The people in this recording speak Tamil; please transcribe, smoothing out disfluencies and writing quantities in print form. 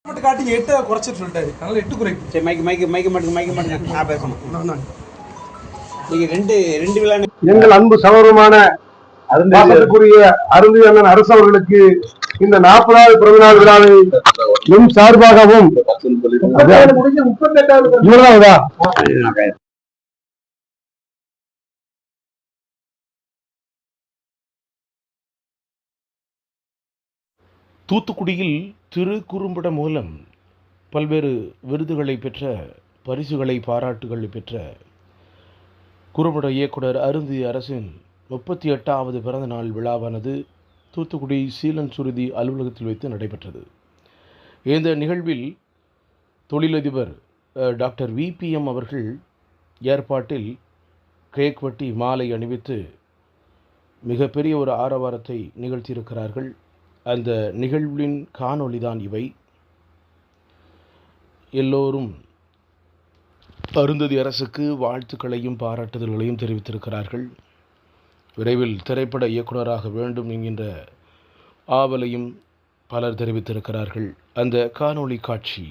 மட்டும் காட்டிங்க 8 குறைச்சிட்டு சொல்லிட்டாரு. அதனால 8 குறைக்கும். சரி மைக்கு மட்டும் நான் பேசணும். நீங்க ரெண்டு விழா எங்கள் அன்பு சகோதரமான பாசத்துக்குரிய அருந்தி அண்ணன் அரசு அவர்களுக்கு இந்த 40வது பிறந்தநாள் விழாவை என் சார்பாகவும் தூத்துக்குடியில் திரு குறும்படம் மூலம் பல்வேறு விருதுகளை பெற்ற பரிசுகளை பாராட்டுகளை பெற்ற குறும்பட இயக்குனர் அருந்தி அரசின் 38வது பிறந்த நாள் விழாவானது தூத்துக்குடி சீலன் சுருதி அலுவலகத்தில் வைத்து நடைபெற்றது. இந்த நிகழ்வில் தொழிலதிபர் டாக்டர் VPM அவர்கள் ஏற்பாட்டில் கேக் வெட்டி மாலை அணிவித்து மிகப்பெரிய ஒரு ஆரவாரத்தை நிகழ்த்தியிருக்கிறார்கள். அந்த நிகழ்வின் காணொளிதான் இவை. எல்லோரும் அருந்ததி அரசுக்கு வாழ்த்துக்களையும் பாராட்டுதல்களையும் தெரிவித்திருக்கிறார்கள். விரைவில் திரைப்பட இயக்குனராக வேண்டும் என்கின்ற ஆவலையும் பலர் தெரிவித்திருக்கிறார்கள். அந்த காணொளி காட்சி